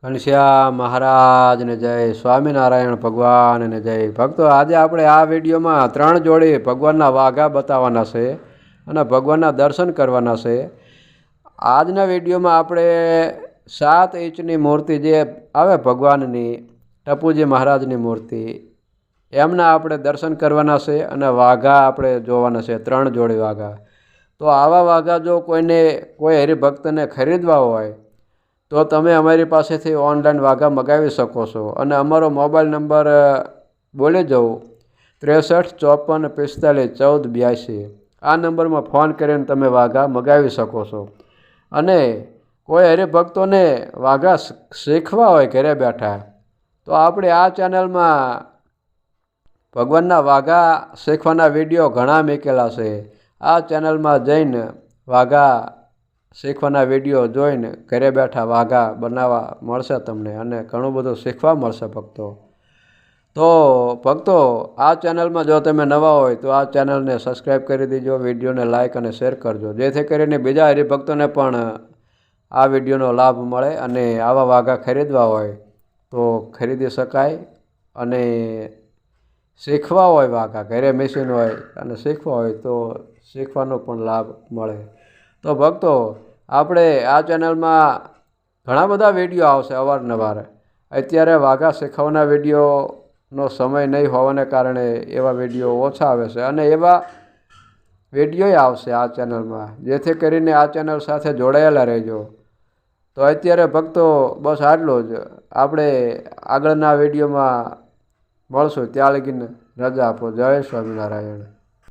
ઘનશ્યામ મહારાજને જય, સ્વામિનારાયણ ભગવાનને જય. ભક્તો, આજે આપણે આ વિડીયોમાં 3 જોડી ભગવાનના વાઘા બતાવવાના છે અને ભગવાનના દર્શન કરવાના છે. આજના વિડીયોમાં આપણે 7 ઇંચની મૂર્તિ જે આવે ભગવાનની, ટપુજી મહારાજની મૂર્તિ, એમના આપણે દર્શન કરવાના છે અને વાઘા આપણે જોવાના છે, 3 જોડી વાઘા. તો આવા વાઘા જો કોઈ હરિભક્તને ખરીદવા હોય તો તમે અમારી પાસેથી ઓનલાઈન વાઘા મગાવી શકો છો અને અમારો મોબાઈલ નંબર બોલી જાઉં 63 54 45 14 82. આ નંબરમાં ફોન કરીને તમે વાઘા મગાવી શકો છો. અને કોઈ હરિભક્તોને વાઘા શીખવા હોય ઘરે બેઠા તો આપણે આ ચેનલમાં ભગવાનના વાઘા શીખવાના વિડીયો ઘણા મૂકેલા છે. આ ચેનલમાં જઈને વાઘા શીખવાના વિડીયો જોઈને ઘરે બેઠા વાઘા બનાવવા મળશે તમને અને ઘણું બધું શીખવા મળશે ભક્તો. તો ભક્તો, આ ચેનલમાં જો તમે નવા હોય તો આ ચેનલને સબસ્ક્રાઈબ કરી દેજો, વિડીયોને લાઇક અને શેર કરજો, જેથી કરીને બીજા હરિભક્તોને પણ આ વિડીયોનો લાભ મળે અને આવા વાઘા ખરીદવા હોય તો ખરીદી શકાય. અને શીખવા હોય વાઘા, ઘરે મશીન હોય અને શીખવા હોય તો શીખવાનો પણ લાભ મળે. તો ભક્તો, આપણે આ ચેનલમાં ઘણા બધા વિડીયો આવશે અવારનવાર. અત્યારે વાઘા શીખવાના વિડીયોનો સમય નહીં હોવાને કારણે એવા વિડીયો ઓછા આવે છે અને એવા વિડીયોય આવશે આ ચેનલમાં, જેથી કરીને આ ચેનલ સાથે જોડાયેલા રહેજો. તો અત્યારે ભક્તો બસ આટલું જ. આપણે આગળના વિડીયોમાં મળશું, ત્યાં લગીને રજા આપો. જય સ્વામિનારાયણ.